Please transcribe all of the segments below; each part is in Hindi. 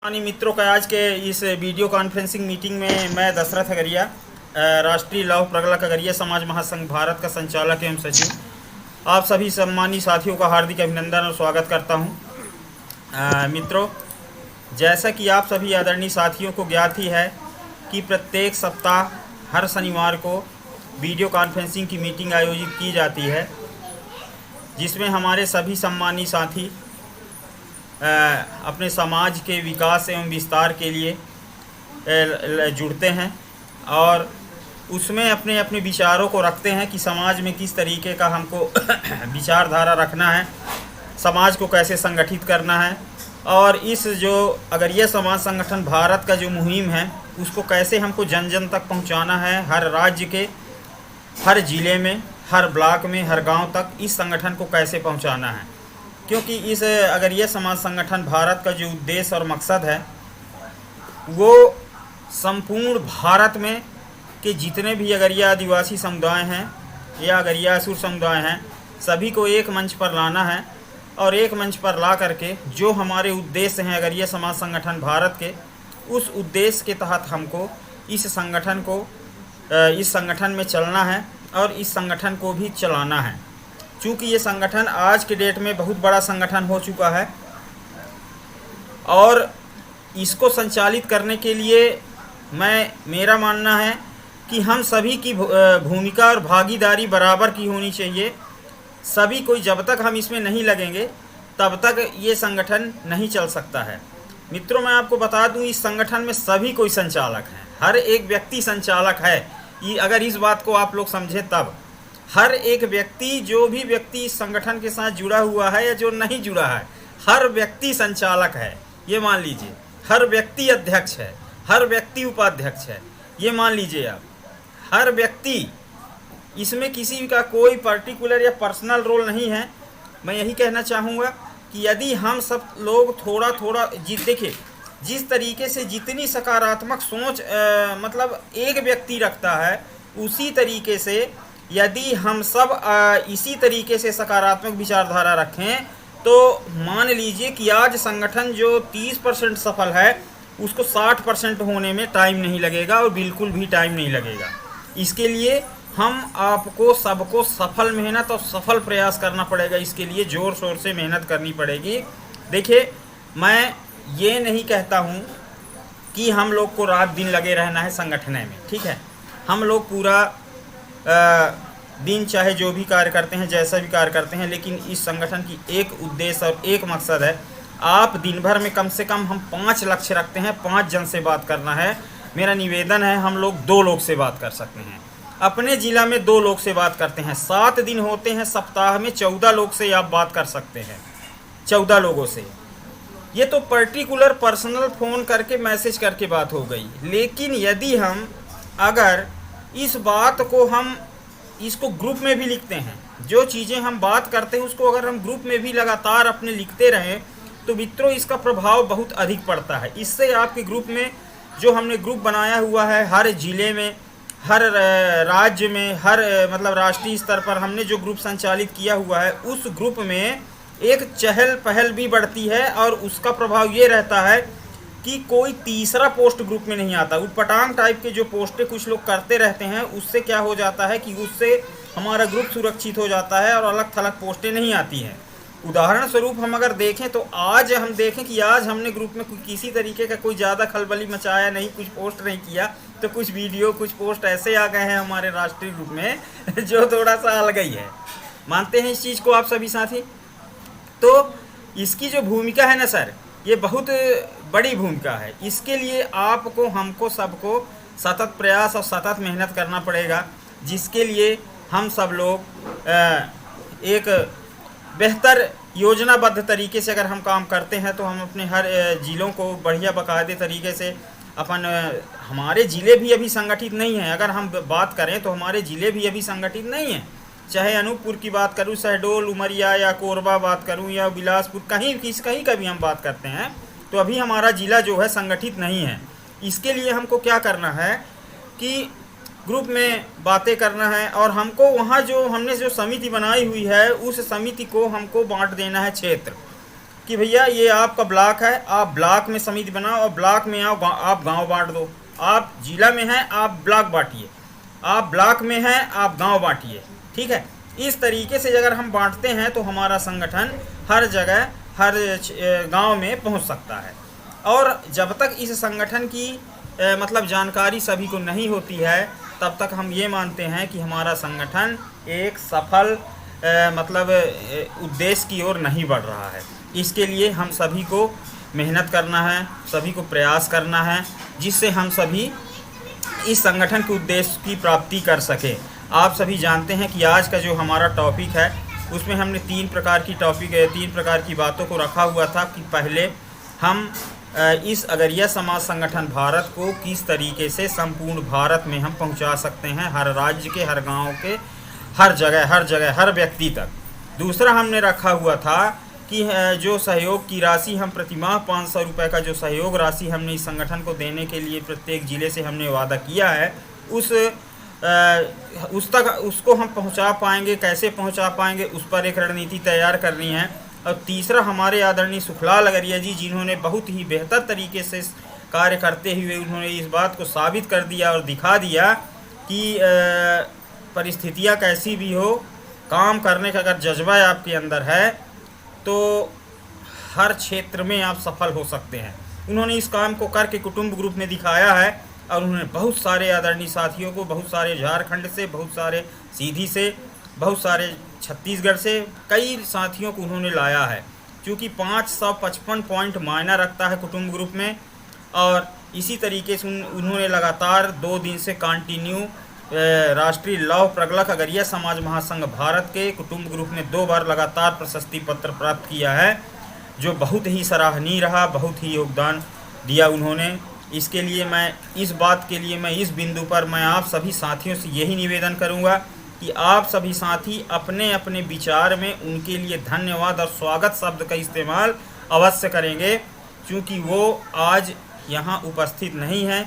मित्रों का आज के इस वीडियो कॉन्फ्रेंसिंग मीटिंग में मैं दशरथ अगरिया, राष्ट्रीय लौह प्रगलक अगरिया समाज महासंघ भारत का संचालक एवं सचिव, आप सभी सम्मानित साथियों का हार्दिक अभिनंदन और स्वागत करता हूं। मित्रों, जैसा कि आप सभी आदरणीय साथियों को ज्ञात ही है कि प्रत्येक सप्ताह हर शनिवार को वीडियो कॉन्फ्रेंसिंग की मीटिंग आयोजित की जाती है, जिसमें हमारे सभी सम्मानित साथी अपने समाज के विकास एवं विस्तार के लिए जुड़ते हैं और उसमें अपने अपने विचारों को रखते हैं कि समाज में किस तरीके का हमको विचारधारा रखना है, समाज को कैसे संगठित करना है और इस जो अगरिया समाज संगठन भारत का जो मुहिम है उसको कैसे हमको जन जन तक पहुंचाना है। हर राज्य के हर ज़िले में, हर ब्लॉक में, हर गांव तक इस संगठन को कैसे पहुंचाना है, क्योंकि इस अगरिया समाज संगठन भारत का जो उद्देश्य और मकसद है वो संपूर्ण भारत में के जितने भी अगरिया आदिवासी समुदाय हैं या अगरिया असुर समुदाय हैं, सभी को एक मंच पर लाना है और एक मंच पर ला करके जो हमारे उद्देश्य हैं अगरिया समाज संगठन भारत के, उस उद्देश्य के तहत हमको इस संगठन में चलना है और इस संगठन को भी चलाना है। चूँकि ये संगठन आज के डेट में बहुत बड़ा संगठन हो चुका है और इसको संचालित करने के लिए मेरा मानना है कि हम सभी की भूमिका और भागीदारी बराबर की होनी चाहिए। सभी कोई जब तक हम इसमें नहीं लगेंगे तब तक ये संगठन नहीं चल सकता है। मित्रों, मैं आपको बता दूं, इस संगठन में सभी कोई संचालक हैं, हर एक व्यक्ति संचालक है। अगर इस बात को आप लोग समझें तब हर एक व्यक्ति, जो भी व्यक्ति इस संगठन के साथ जुड़ा हुआ है या जो नहीं जुड़ा है, हर व्यक्ति संचालक है। ये मान लीजिए, हर व्यक्ति अध्यक्ष है, हर व्यक्ति उपाध्यक्ष है। ये मान लीजिए आप, हर व्यक्ति, इसमें किसी का कोई पर्टिकुलर या पर्सनल रोल नहीं है। मैं यही कहना चाहूँगा कि यदि हम सब लोग थोड़ा थोड़ा देखिए, जिस तरीके से जितनी सकारात्मक सोच मतलब एक व्यक्ति रखता है, उसी तरीके से यदि हम सब इसी तरीके से सकारात्मक विचारधारा रखें तो मान लीजिए कि आज संगठन जो 30% सफल है उसको 60% होने में टाइम नहीं लगेगा और बिल्कुल भी टाइम नहीं लगेगा। इसके लिए हम आपको सबको सफल मेहनत और सफल प्रयास करना पड़ेगा। इसके लिए ज़ोर शोर से मेहनत करनी पड़ेगी। देखिए, मैं ये नहीं कहता हूँ कि हम लोग को रात दिन लगे रहना है संगठन में, ठीक है। हम लोग पूरा दिन चाहे जो भी कार्य करते हैं, जैसा भी कार्य करते हैं, लेकिन इस संगठन की एक उद्देश्य और एक मकसद है। आप दिन भर में कम से कम हम 5 लक्ष्य रखते हैं, 5 जन से बात करना है। मेरा निवेदन है, हम लोग 2 लोग से बात कर सकते हैं। अपने ज़िला में 2 लोग से बात करते हैं। 7 दिन होते हैं सप्ताह में, 14 लोग से आप बात कर सकते हैं, 14 लोगों से। ये तो पर्टिकुलर पर्सनल फ़ोन करके मैसेज करके बात हो गई। लेकिन यदि हम अगर इस बात को हम इसको ग्रुप में भी लिखते हैं, जो चीज़ें हम बात करते हैं उसको अगर हम ग्रुप में भी लगातार अपने लिखते रहें तो मित्रों इसका प्रभाव बहुत अधिक पड़ता है। इससे आपके ग्रुप में जो हमने ग्रुप बनाया हुआ है, हर ज़िले में, हर राज्य में, हर मतलब राष्ट्रीय स्तर पर हमने जो ग्रुप संचालित किया हुआ है, उस ग्रुप में एक चहल पहल भी बढ़ती है और उसका प्रभाव ये रहता है कि कोई तीसरा पोस्ट ग्रुप में नहीं आता। उटपटांग टाइप के जो पोस्टें कुछ लोग करते रहते हैं, उससे क्या हो जाता है कि उससे हमारा ग्रुप सुरक्षित हो जाता है और अलग थलग पोस्टें नहीं आती हैं। उदाहरण स्वरूप हम अगर देखें तो आज हम देखें कि आज हमने ग्रुप में किसी तरीके का कोई ज़्यादा खलबली मचाया नहीं, कुछ पोस्ट नहीं किया, तो कुछ वीडियो, कुछ पोस्ट ऐसे आ गए हैं हमारे राष्ट्रीय ग्रुप में जो थोड़ा सा अलग ही है। मानते हैं इस चीज़ को आप सभी साथी? तो इसकी जो भूमिका है ना सर, ये बहुत बड़ी भूमिका है। इसके लिए आपको, हमको, सबको सतत प्रयास और सतत मेहनत करना पड़ेगा, जिसके लिए हम सब लोग एक बेहतर योजनाबद्ध तरीके से अगर हम काम करते हैं तो हम अपने हर ज़िलों को बढ़िया बाकायदे तरीके से हमारे ज़िले भी अभी संगठित नहीं हैं। अगर हम बात करें तो हमारे ज़िले भी अभी संगठित नहीं हैं। चाहे अनूपपुर की बात करूं, शहडोल, उमरिया या कोरबा बात करूं या बिलासपुर, कहीं का भी हम बात करते हैं तो अभी हमारा ज़िला जो है संगठित नहीं है। इसके लिए हमको क्या करना है कि ग्रुप में बातें करना है और हमको वहाँ जो हमने जो समिति बनाई हुई है उस समिति को हमको बांट देना है क्षेत्र। कि भैया ये आपका ब्लॉक है, आप ब्लॉक में समिति बनाओ और ब्लॉक में आओ, आप गांव बांट दो। आप जिला में हैं, आप ब्लॉक बांटिए, आप ब्लॉक में हैं, आप गांव बांटिए। ठीक है, इस तरीके से अगर हम बांटते हैं तो हमारा संगठन हर जगह, हर गांव में पहुंच सकता है। और जब तक इस संगठन की मतलब जानकारी सभी को नहीं होती है, तब तक हम ये मानते हैं कि हमारा संगठन एक सफल मतलब उद्देश्य की ओर नहीं बढ़ रहा है। इसके लिए हम सभी को मेहनत करना है, सभी को प्रयास करना है, जिससे हम सभी इस संगठन के उद्देश्य की प्राप्ति कर सकें। आप सभी जानते हैं कि आज का जो हमारा टॉपिक है उसमें हमने तीन प्रकार की बातों को रखा हुआ था कि पहले हम इस अगरिया समाज संगठन भारत को किस तरीके से संपूर्ण भारत में हम पहुंचा सकते हैं, हर राज्य के, हर गांव के, हर जगह हर व्यक्ति तक। दूसरा हमने रखा हुआ था कि जो सहयोग की राशि हम प्रतिमाह 500 रुपये का जो सहयोग राशि हमने इस संगठन को देने के लिए प्रत्येक ज़िले से हमने वादा किया है, उसको हम पहुंचा पाएंगे, कैसे पहुंचा पाएंगे, उस पर एक रणनीति तैयार करनी है। और तीसरा हमारे आदरणीय सुखलाल अगरिया जी, जिन्होंने बहुत ही बेहतर तरीके से कार्य करते हुए उन्होंने इस बात को साबित कर दिया और दिखा दिया कि परिस्थितियां कैसी भी हो, काम करने का अगर जज्बा आपके अंदर है तो हर क्षेत्र में आप सफल हो सकते हैं। उन्होंने इस काम को करके कुटुंब ग्रुप में दिखाया है और उन्होंने बहुत सारे आदरणीय साथियों को, बहुत सारे झारखंड से, बहुत सारे सीधी से, बहुत सारे छत्तीसगढ़ से, कई साथियों को उन्होंने लाया है। क्योंकि 555 पॉइंट मायना रखता है कुटुंब ग्रुप में। और इसी तरीके से उन्होंने लगातार 2 दिन से कंटिन्यू राष्ट्रीय लौह प्रगलक अगरिया समाज महासंघ भारत के कुटुंब ग्रुप में 2 बार लगातार प्रशस्ति पत्र प्राप्त किया है, जो बहुत ही सराहनीय रहा, बहुत ही योगदान दिया उन्होंने। इसके लिए मैं इस बिंदु पर मैं आप सभी साथियों से यही निवेदन करूंगा कि आप सभी साथी अपने अपने विचार में उनके लिए धन्यवाद और स्वागत शब्द का इस्तेमाल अवश्य करेंगे, क्योंकि वो आज यहाँ उपस्थित नहीं है।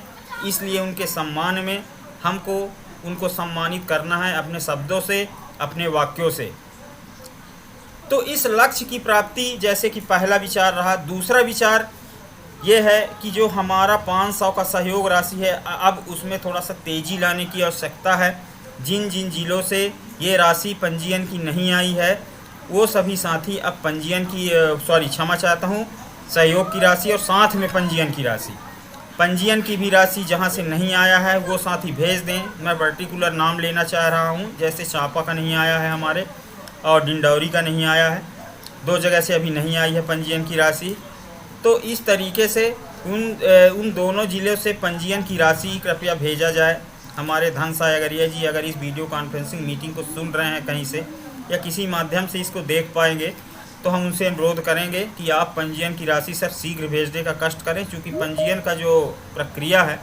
इसलिए उनके सम्मान में हमको उनको सम्मानित करना है अपने शब्दों से, अपने वाक्यों से। तो इस लक्ष्य की प्राप्ति जैसे कि पहला विचार रहा। दूसरा विचार ये है कि जो हमारा 500 का सहयोग राशि है, अब उसमें थोड़ा सा तेज़ी लाने की आवश्यकता है। जिन जिन जिलों से ये राशि पंजीयन की नहीं आई है, वो सभी साथी अब पंजीयन की क्षमा चाहता हूँ, सहयोग की राशि और साथ में पंजीयन की भी राशि जहाँ से नहीं आया है वो साथी भेज दें। मैं पर्टिकुलर नाम लेना चाह रहा हूँ, जैसे चांपा का नहीं आया है हमारे और डिंडौरी का नहीं आया है, 2 जगह से अभी नहीं आई है पंजीयन की राशि। तो इस तरीके से उन दोनों ज़िलों से पंजीयन की राशि कृपया भेजा जाए। हमारे धन साय अगरिया जी अगर इस वीडियो कॉन्फ्रेंसिंग मीटिंग को सुन रहे हैं कहीं से या किसी माध्यम से इसको देख पाएंगे, तो हम उनसे अनुरोध करेंगे कि आप पंजीयन की राशि सर शीघ्र भेजने का कष्ट करें, क्योंकि पंजीयन का जो प्रक्रिया है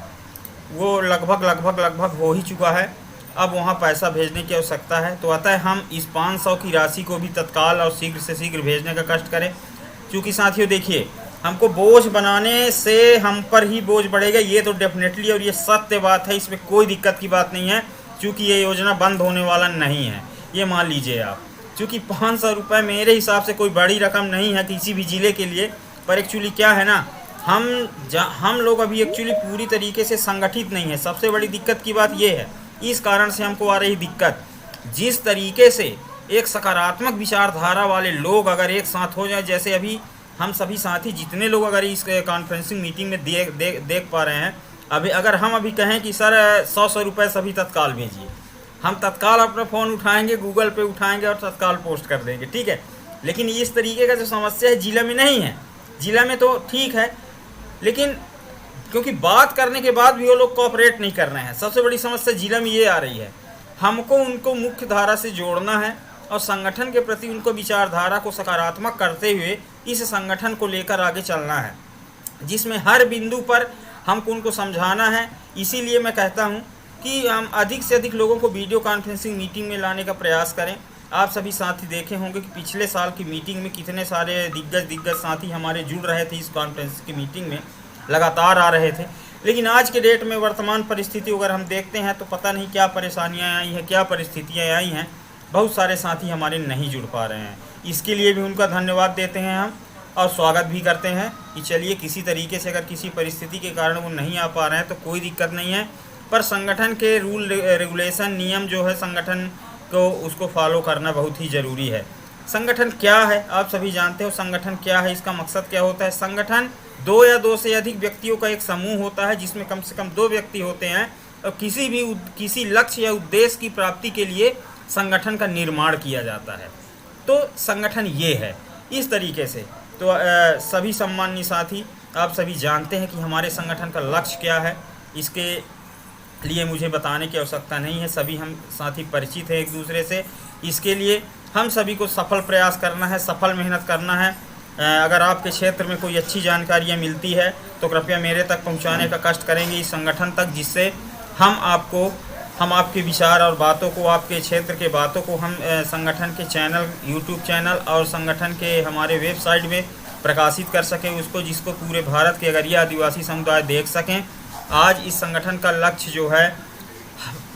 वो लगभग हो ही चुका है। अब वहाँ पैसा भेजने की आवश्यकता है। तो अतः हम इस 500 की राशि को भी तत्काल और शीघ्र से शीघ्र भेजने का कष्ट करें, क्योंकि साथियों देखिए, हमको बोझ बनाने से हम पर ही बोझ बढ़ेगा, ये तो डेफिनेटली और ये सत्य बात है, इसमें कोई दिक्कत की बात नहीं है। क्योंकि ये योजना बंद होने वाला नहीं है, ये मान लीजिए आप। क्योंकि 500 रुपये मेरे हिसाब से कोई बड़ी रकम नहीं है किसी भी ज़िले के लिए। पर एक्चुअली क्या है ना, हम लोग अभी एक्चुअली पूरी तरीके से संगठित नहीं है। सबसे बड़ी दिक्कत की बात ये है, इस कारण से हमको आ रही दिक्कत, जिस तरीके से एक सकारात्मक विचारधारा वाले लोग अगर एक साथ हो जाए, जैसे अभी हम सभी साथी जितने लोग अगर इस कॉन्फ्रेंसिंग मीटिंग में देख पा रहे हैं, अगर हम अभी कहें कि सर 100 रुपये सभी तत्काल भेजिए, हम तत्काल अपना फ़ोन उठाएंगे, गूगल पे उठाएंगे और तत्काल पोस्ट कर देंगे, ठीक है। लेकिन इस तरीके का जो समस्या है जिला में नहीं है। जिला में तो ठीक है, लेकिन क्योंकि बात करने के बाद भी वो लोग कोऑपरेट नहीं कर रहे हैं। सबसे बड़ी समस्या जिला में ये आ रही है। हमको उनको मुख्य धारा से जोड़ना है और संगठन के प्रति उनको विचारधारा को सकारात्मक करते हुए इस संगठन को लेकर आगे चलना है, जिसमें हर बिंदु पर हमको उनको समझाना है। इसीलिए मैं कहता हूं कि हम अधिक से अधिक लोगों को वीडियो कॉन्फ्रेंसिंग मीटिंग में लाने का प्रयास करें। आप सभी साथी देखे होंगे कि पिछले साल की मीटिंग में कितने सारे दिग्गज साथी हमारे जुड़ रहे थे, इस कॉन्फ्रेंस की मीटिंग में लगातार आ रहे थे। लेकिन आज के डेट में वर्तमान परिस्थिति अगर हम देखते हैं तो पता नहीं क्या परेशानियां आई हैं, क्या परिस्थितियां आई हैं, बहुत सारे साथी हमारे नहीं जुड़ पा रहे हैं। इसके लिए भी उनका धन्यवाद देते हैं हम। और स्वागत भी करते हैं कि चलिए किसी तरीके से अगर किसी परिस्थिति के कारण वो नहीं आ पा रहे हैं तो कोई दिक्कत नहीं है, पर संगठन के रूल रेगुलेशन नियम जो है संगठन को उसको फॉलो करना बहुत ही ज़रूरी है। संगठन क्या है आप सभी जानते हो, संगठन क्या है, इसका मकसद क्या होता है। संगठन दो या दो से अधिक व्यक्तियों का एक समूह होता है जिसमें कम से कम 2 व्यक्ति होते हैं और किसी लक्ष्य या उद्देश्य की प्राप्ति के लिए संगठन का निर्माण किया जाता है। तो संगठन ये है इस तरीके से। तो सभी सम्माननीय साथी, आप सभी जानते हैं कि हमारे संगठन का लक्ष्य क्या है, इसके लिए मुझे बताने की आवश्यकता नहीं है, सभी हम साथी परिचित हैं एक दूसरे से। इसके लिए हम सभी को सफल प्रयास करना है, सफल मेहनत करना है। अगर आपके क्षेत्र में कोई अच्छी जानकारियाँ मिलती है तो कृपया मेरे तक पहुंचाने का कष्ट करेंगे इस संगठन तक, जिससे हम आपके विचार और बातों को, आपके क्षेत्र के बातों को हम संगठन के चैनल, यूट्यूब चैनल और संगठन के हमारे वेबसाइट में प्रकाशित कर सकें उसको, जिसको पूरे भारत के अगरिया आदिवासी समुदाय देख सकें। आज इस संगठन का लक्ष्य जो है,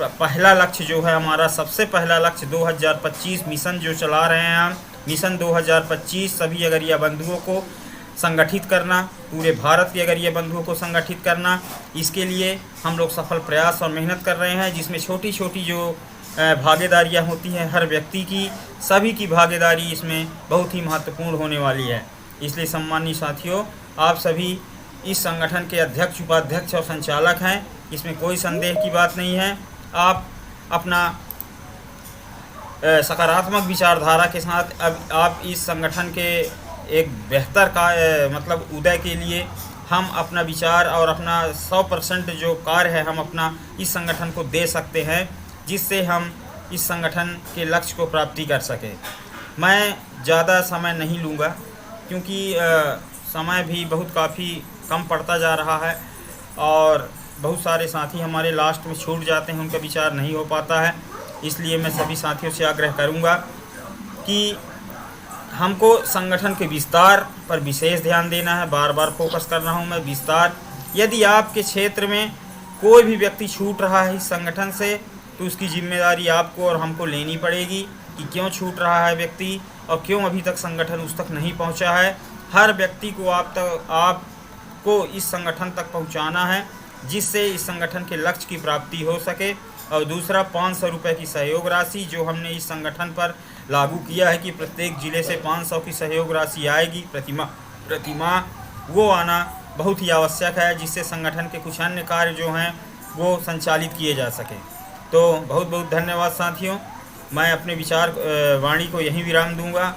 पहला लक्ष्य जो है हमारा, सबसे पहला लक्ष्य 2025 मिशन जो चला रहे हैं हम, मिशन 2025 सभी अगरिया बंधुओं को संगठित करना, पूरे भारत के अगरिया बंधुओं को संगठित करना। इसके लिए हम लोग सफल प्रयास और मेहनत कर रहे हैं, जिसमें छोटी छोटी जो भागीदारियां होती हैं हर व्यक्ति की, सभी की भागीदारी इसमें बहुत ही महत्वपूर्ण होने वाली है। इसलिए सम्मानित साथियों, आप सभी इस संगठन के अध्यक्ष, उपाध्यक्ष और संचालक हैं, इसमें कोई संदेह की बात नहीं है। आप अपना सकारात्मक विचारधारा के साथ अब आप इस संगठन के एक बेहतर मतलब उदय के लिए हम अपना विचार और अपना 100% जो कार्य है हम अपना इस संगठन को दे सकते हैं, जिससे हम इस संगठन के लक्ष्य को प्राप्ति कर सकें। मैं ज़्यादा समय नहीं लूँगा क्योंकि समय भी बहुत काफ़ी कम पड़ता जा रहा है और बहुत सारे साथी हमारे लास्ट में छूट जाते हैं, उनका विचार नहीं हो पाता है। इसलिए मैं सभी साथियों से आग्रह करूंगा कि हमको संगठन के विस्तार पर विशेष ध्यान देना है। बार बार फोकस कर रहा हूं मैं, विस्तार। यदि आपके क्षेत्र में कोई भी व्यक्ति छूट रहा है इस संगठन से, तो उसकी जिम्मेदारी आपको और हमको लेनी पड़ेगी कि क्यों छूट रहा है व्यक्ति और क्यों अभी तक संगठन उस तक नहीं पहुँचा है। हर व्यक्ति को आपको इस संगठन तक पहुँचाना है, जिससे इस संगठन के लक्ष्य की प्राप्ति हो सके। और दूसरा, 500 रुपये की सहयोग राशि जो हमने इस संगठन पर लागू किया है कि प्रत्येक ज़िले से 500 की सहयोग राशि आएगी प्रतिमाह, वो आना बहुत ही आवश्यक है, जिससे संगठन के कुछ अन्य कार्य जो हैं वो संचालित किए जा सकें। तो बहुत बहुत धन्यवाद साथियों। मैं अपने विचार वाणी को यहीं विराम दूंगा।